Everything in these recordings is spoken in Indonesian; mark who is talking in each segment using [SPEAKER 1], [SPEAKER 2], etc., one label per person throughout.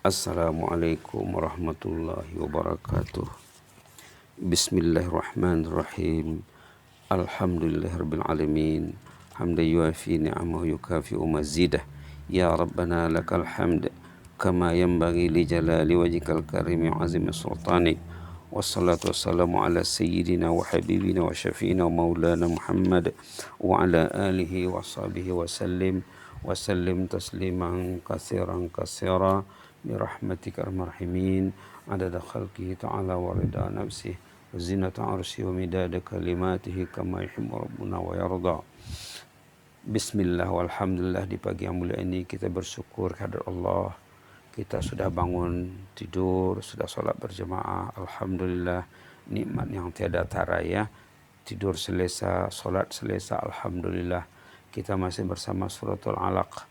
[SPEAKER 1] Assalamualaikum warahmatullahi wabarakatuh. Bismillahirrahmanirrahim. Alhamdulillahirabbil alamin. Hamdan yuafi ni'amahu yukafi'u mazidah. Ya Rabbana lakal hamd kama yanbaghi li jalali wajhikal karimi wa azimi sultanik. Wassalatu wassalamu ala sayyidina wa habibina wa syafi'ina wa maulana Muhammad wa ala alihi wa sahbihi wa sallim tasliman katsiran katsira birahmatika arhamar rahimin adada khalqihi ta'ala wa rida nafsihi wa zinata arsyihi wa midada kalimatihi kama yuhibbu rabbuna wa yarda. Bismillah walhamdulillah. Di pagi yang mulia ini kita bersyukur kehadirat Allah. Kita sudah bangun tidur, sudah sholat berjamaah. Alhamdulillah, nikmat yang tiada tara ya. Tidur selesa, sholat selesa, alhamdulillah. Kita masih bersama suratul Alaq.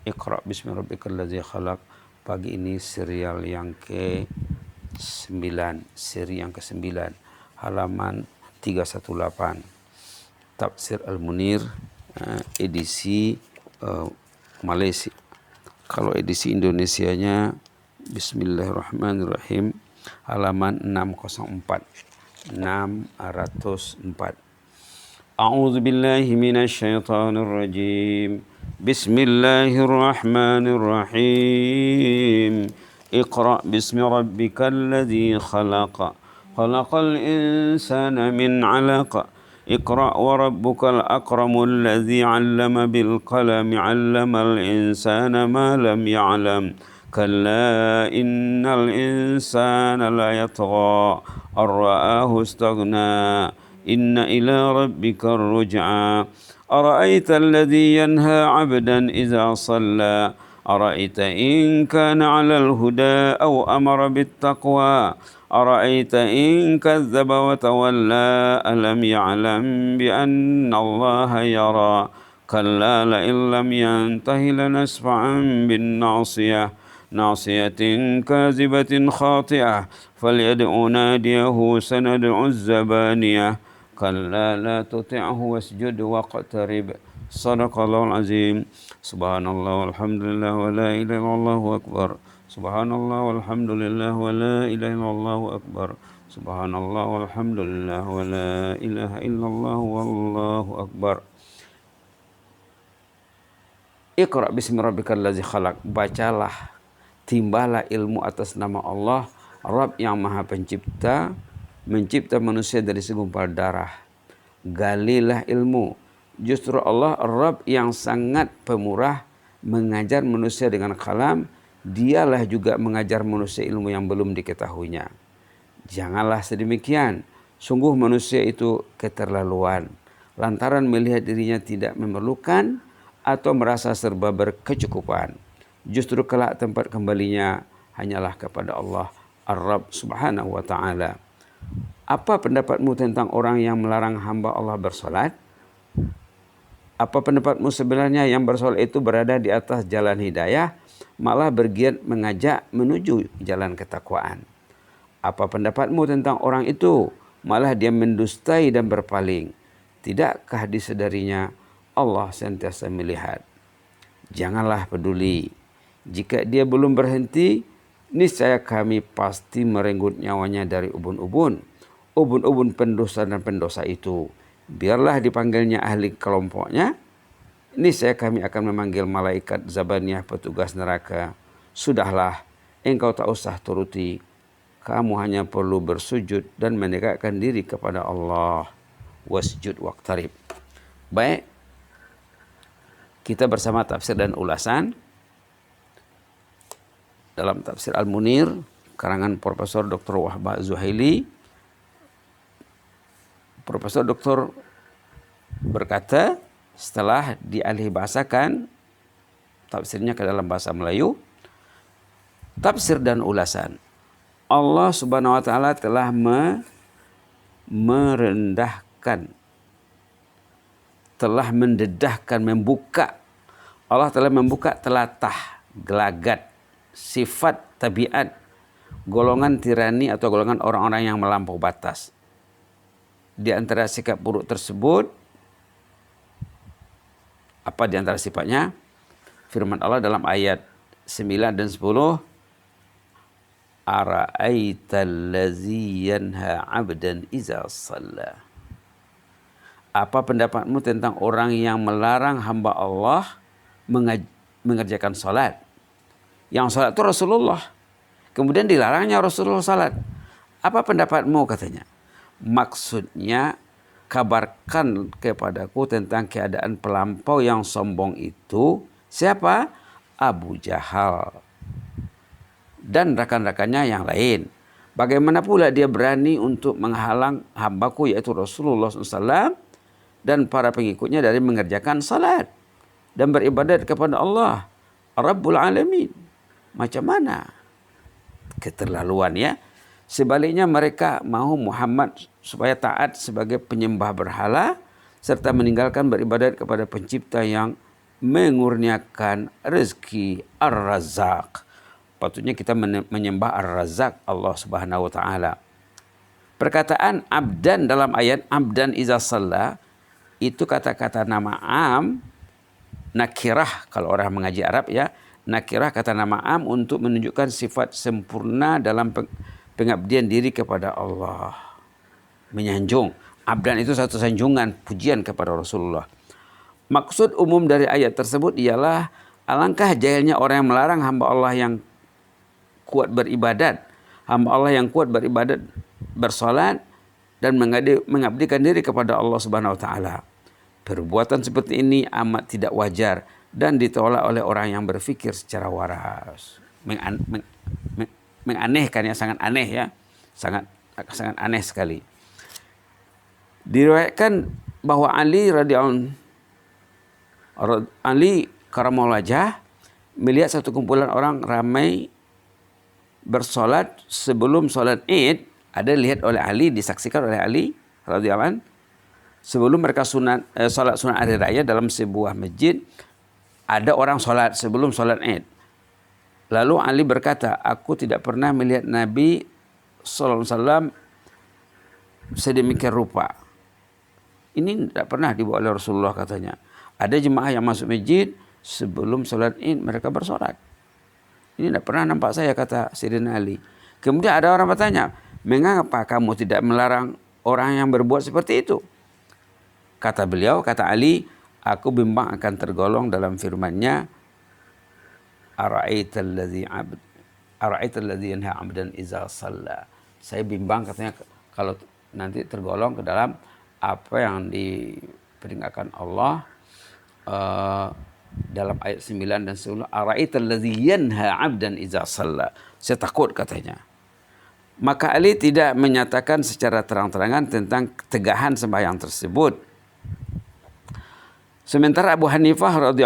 [SPEAKER 1] Iqra bismi rabbikal ladzi khalaq. Pagi ini serial yang ke-9, halaman 318. Tafsir Al-Munir, edisi Malaysia. Kalau edisi Indonesianya Bismillahirrahmanirrahim, halaman 604. A'udzu billahi minasy syaithanir rajim. Bismillahirrahmanirrahim. Iqra bismi rabbikal ladzi khalaq. Khalaqal insana min 'alaq. Iqra wa rabbukal akramul ladzi 'allama bil qalami 'allamal insana ma lam ya'lam. Kalla innal insana la yatgha ar-ra'ahu istaghna. Inna ila rabbika ar-ruj'a. Ara'aita alladhi yanha 'abdan idza shalla. Ara'aita in kana 'alal huda aw amara bit taqwa. Ara'aita in kadzdzaba wa tawalla. Alam ya'lam bi anna Allaha yara. Kalla la illam yantahi lanasfa'an bin nasiyah. Nasiyatin kazibatin khati'ah. Falyad'u nadiyahu sanad'u az-zabaniyah. Kalla la tuti'hu wasjud waqtarib. Shadaqallahul azim. Subhanallah walhamdulillah wa la ilaha illallah akbar. Subhanallah walhamdulillah wa la ilaha illallah akbar. Subhanallah walhamdulillah wa la ilaha illallah wallahu akbar. Iqra bismi rabbikal ladzi khalaq. Bacalah, timbalah ilmu atas nama Allah, Rabb yang Maha Pencipta, mencipta manusia dari segumpal darah. Galilah ilmu. Justru Allah Rabb yang sangat pemurah, mengajar manusia dengan kalam. Dialah juga mengajar manusia ilmu yang belum diketahuinya. Janganlah sedemikian. Sungguh manusia itu keterlaluan, lantaran melihat dirinya tidak memerlukan atau merasa serba berkecukupan. Justru kelak tempat kembalinya hanyalah kepada Allah Ar-Rabb subhanahu wa ta'ala. Apa pendapatmu tentang orang yang melarang hamba Allah bersolat? Apa pendapatmu sebenarnya yang bersolat itu berada di atas jalan hidayah, malah bergiat mengajak menuju jalan ketakwaan? Apa pendapatmu tentang orang itu? Malah dia mendustai dan berpaling. Tidakkah disadarinya Allah sentiasa melihat? Janganlah peduli. Jika dia belum berhenti, niscaya kami pasti merenggut nyawanya dari ubun-ubun pendosa dan pendosa itu. Biarlah dipanggilnya ahli kelompoknya. Niscaya kami akan memanggil malaikat zabaniyah, petugas neraka. Sudahlah, engkau tak usah turuti. Kamu hanya perlu bersujud dan mendekatkan diri kepada Allah. Wasjud waqtarib. Baik, kita bersama tafsir dan ulasan dalam tafsir Al-Munir karangan Profesor Dr. Wahbah Zuhaili. Profesor Dr. berkata, setelah dialih bahasakan tafsirnya ke dalam bahasa Melayu, tafsir dan ulasan. Allah Subhanahu wa taala telah merendahkan, telah mendedahkan, membuka. Allah telah membuka telatah, gelagat, sifat, tabiat, golongan tirani atau golongan orang-orang yang melampaui batas. Di antara sikap buruk tersebut, apa di antara sifatnya? Firman Allah dalam ayat 9 dan 10, ara'aital ladzi yanha 'abdan iza shalla. Apa pendapatmu tentang orang yang melarang hamba Allah mengerjakan salat? Yang salat itu Rasulullah. Kemudian dilarangnya Rasulullah salat. Apa pendapatmu katanya? Maksudnya, kabarkan kepadaku tentang keadaan pelampau yang sombong itu. Siapa? Abu Jahal dan rakan-rakannya yang lain. Bagaimana pula dia berani untuk menghalang hambaku yaitu Rasulullah SAW dan para pengikutnya dari mengerjakan salat dan beribadat kepada Allah Rabbul Alamin. Macam mana? Keterlaluan ya. Sebaliknya mereka mahu Muhammad supaya taat sebagai penyembah berhala serta meninggalkan beribadat kepada pencipta yang mengurniakan rezeki Ar-Razzaq. Patutnya kita menyembah Ar-Razzaq Allah Subhanahu wa taala. Perkataan abdan dalam ayat abdan iza shalla itu kata-kata nama am, nakirah kalau orang mengaji Arab ya. Nakirah kata nama am untuk menunjukkan sifat sempurna dalam pengabdian diri kepada Allah. Menyanjung. Abdan itu satu sanjungan, pujian kepada Rasulullah. Maksud umum dari ayat tersebut ialah alangkah jahilnya orang yang melarang hamba Allah yang kuat beribadat. Hamba Allah yang kuat beribadat, bersolat dan mengabdikan diri kepada Allah Subhanahu wa taala. Perbuatan seperti ini amat tidak wajar dan ditolak oleh orang yang berfikir secara waras. Menganehkan ya, sangat aneh ya. Sangat aneh sekali. Diriwayatkan bahwa Ali karamallahu wajhah melihat satu kumpulan orang ramai bersolat sebelum solat Id. Ada dilihat oleh Ali, disaksikan oleh Ali radhiyallahu anhu. Sebelum mereka solat sunat hari raya dalam sebuah masjid, ada orang solat sebelum solat Id. Lalu Ali berkata, aku tidak pernah melihat Nabi sallallahu alaihi wasallam sedemikian rupa. Ini tidak pernah dibawa oleh Rasulullah katanya. Ada jemaah yang masuk masjid sebelum solat Id mereka bersolat. Ini tidak pernah nampak saya, kata Sayyidina Ali. Kemudian ada orang bertanya, mengapa kamu tidak melarang orang yang berbuat seperti itu? Kata beliau, kata Ali, aku bimbang akan tergolong dalam firman-Nya, ara'aital ladzi yanha 'abdan iza shalla. Saya bimbang katanya kalau nanti tergolong ke dalam apa yang diperingatkan Allah dalam ayat 9 dan 10, ara'aital ladzi yanha 'abdan iza shalla. Saya takut katanya. Maka Ali tidak menyatakan secara terang-terangan tentang ketegahan sembahyang tersebut. Sementara Abu Hanifah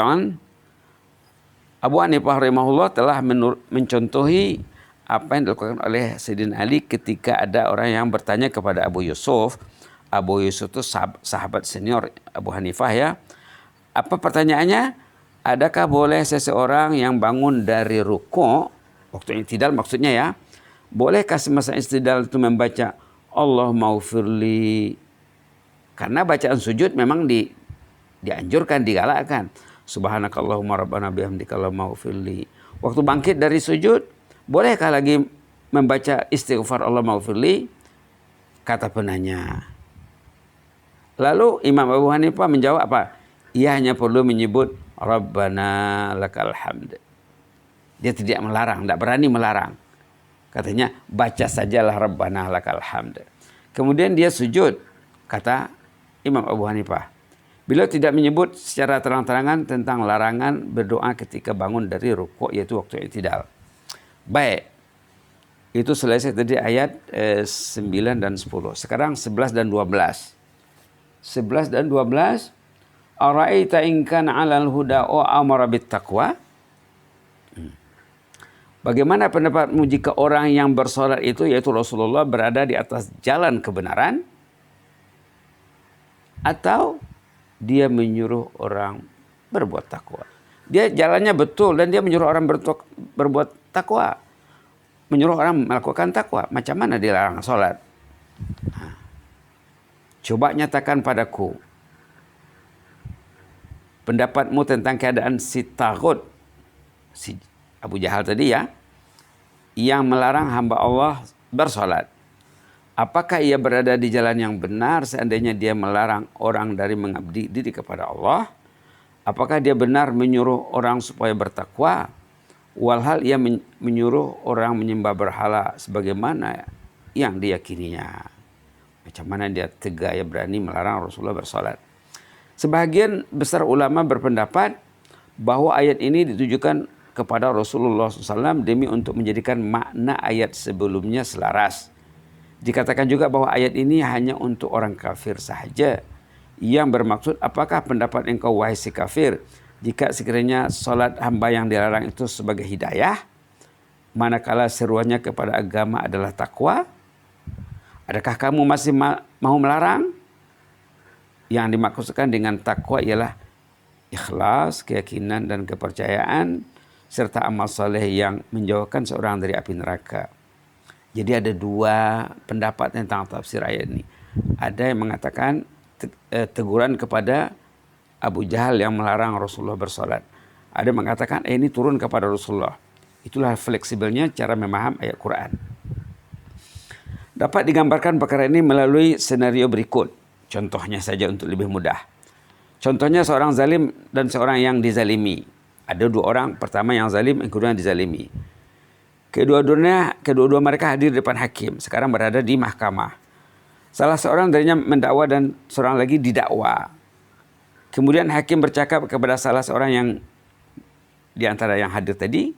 [SPEAKER 1] rahimahullah telah mencontohi apa yang dilakukan oleh Sayyidina Ali ketika ada orang yang bertanya kepada Abu Yusuf. Abu Yusuf itu sahabat senior Abu Hanifah ya. Apa pertanyaannya? Adakah boleh seseorang yang bangun dari ruku', waktu i'tidal maksudnya ya, bolehkah semasa i'tidal itu membaca Allahumma ghfirli? Karena bacaan sujud memang dianjurkan, digalakkan. Subhanakallahumma rabbana bihamdika Allahumma ghfirli. Waktu bangkit dari sujud, bolehkah lagi membaca istighfar Allahumma ghfirli? Kata penanya. Lalu Imam Abu Hanifah menjawab apa? Ia hanya perlu menyebut Rabbana lakal hamd. Dia tidak melarang, tidak berani melarang. Katanya, baca sajalah Rabbana lakal hamd. Kemudian dia sujud, kata Imam Abu Hanifah. Beliau tidak menyebut secara terang-terangan tentang larangan berdoa ketika bangun dari rukuk, yaitu waktu i'tidal. Baik, itu selesai tadi ayat 9 dan 10. Sekarang 11 dan 12. 11 dan 12. Ara'aita in kana 'alal huda wa amara bit taqwa. Bagaimana pendapatmu jika orang yang bersolat itu, yaitu Rasulullah, berada di atas jalan kebenaran, atau dia menyuruh orang berbuat takwa? Dia jalannya betul dan dia menyuruh orang berbuat takwa, menyuruh orang melakukan takwa. Macam mana dia larang solat? Coba nyatakan padaku pendapatmu tentang keadaan si Taghut, si Abu Jahal tadi ya, yang melarang hamba Allah bersolat. Apakah ia berada di jalan yang benar seandainya dia melarang orang dari mengabdi diri kepada Allah? Apakah dia benar menyuruh orang supaya bertakwa? Walhal ia menyuruh orang menyembah berhala sebagaimana yang diyakininya. Macam mana dia tega ya berani melarang Rasulullah bersolat. Sebagian besar ulama berpendapat bahwa ayat ini ditujukan kepada Rasulullah SAW demi untuk menjadikan makna ayat sebelumnya selaras. Dikatakan juga bahwa ayat ini hanya untuk orang kafir sahaja, yang bermaksud apakah pendapat engkau wahai si kafir jika sekiranya solat hamba yang dilarang itu sebagai hidayah, manakala seruannya kepada agama adalah takwa? Adakah kamu masih mau melarang? Yang dimaksudkan dengan takwa ialah ikhlas, keyakinan dan kepercayaan serta amal saleh yang menjauhkan seorang dari api neraka. Jadi ada dua pendapat tentang tafsir ayat ini. Ada yang mengatakan teguran kepada Abu Jahal yang melarang Rasulullah bersolat. Ada yang mengatakan ini turun kepada Rasulullah. Itulah fleksibelnya cara memaham ayat Quran. Dapat digambarkan perkara ini melalui senario berikut. Contohnya saja untuk lebih mudah. Contohnya seorang zalim dan seorang yang dizalimi. Ada dua orang, pertama yang zalim, yang kedua yang dizalimi. Kedua-dua mereka hadir di depan hakim. Sekarang berada di mahkamah. Salah seorang darinya mendakwa dan seorang lagi didakwa. Kemudian hakim bercakap kepada salah seorang yang di antara yang hadir tadi,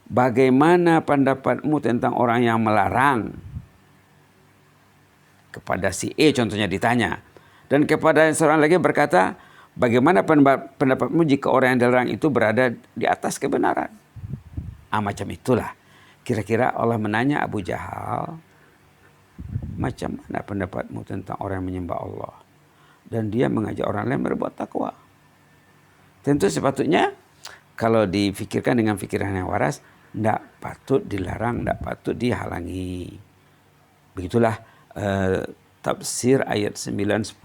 [SPEAKER 1] bagaimana pendapatmu tentang orang yang melarang? Kepada si E contohnya ditanya. Dan kepada seorang lagi berkata, bagaimana pendapatmu jika orang yang dilarang itu berada di atas kebenaran? Macam itulah. Kira-kira Allah menanya Abu Jahal, macam mana pendapatmu tentang orang yang menyembah Allah? Dan dia mengajak orang lain berbuat takwa. Tentu sepatutnya kalau difikirkan dengan fikiran yang waras, tidak patut dilarang, tidak patut dihalangi. Begitulah tafsir ayat 9, 10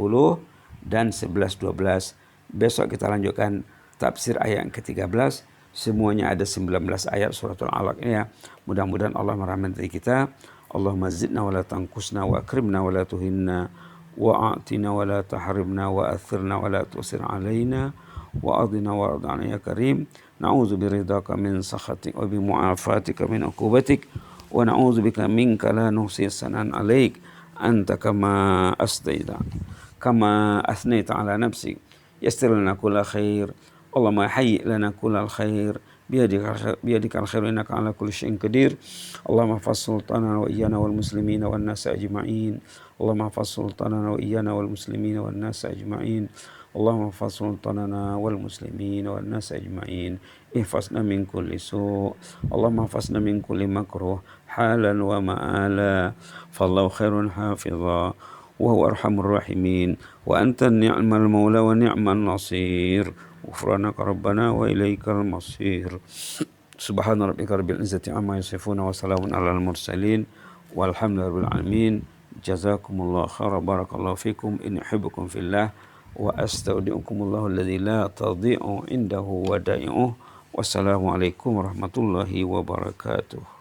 [SPEAKER 1] dan 11, 12. Besok kita lanjutkan tafsir ayat yang ke-13. Semuanya ada 19 ayat suratul Alaq ya. Mudah-mudahan Allah merahmati kita. Allahumma zidna wa la tanqusna wa akrimna wa la tuhinna wa a'tina wa la tahrimna wa athirna wa la tusir alaina wa adina wa adana ya karim. Na'udzu biridhaka min sakhatik wa bi mu'afatika min uqubatik wa na'udzu bika minka la nuhsi sanan alaik anta kama asnaita ala nafsik yassir lana kulla khair. Allahumma hayyi lana kullal khair biyadika al-khair innaka ala kulli syai'in qadir. Allahumma hafaz sultanana wa iyyana wal muslimina wan nas ajma'in. Allahumma hafaz sultanana wa iyyana wal muslimina wan nas ajma'in. Allahumma hafaz sultanana wal muslimina wan nas ajma'in. Ihfazna min kulli su'. Allahumma hafazna min kulli makruh halan wa ma'ala. Fallahu khairun hafidha wa huwa arhamur rahimin wa anta ni'mal maula wa ni'man nasir. Ghufranaka rabbana wa ilaikal masir. Subhana rabbika rabbil izzati amma yasifun wa salamun alal mursalin walhamdulillahi rabbil alamin. Jazakumullahu khairan, barakallahu fikum, inni uhibbukum fillah wa astaudiukumullahu alladzi la tadhi'u indahu wadai'uh. Wassalamu alaikum warahmatullahi wabarakatuh.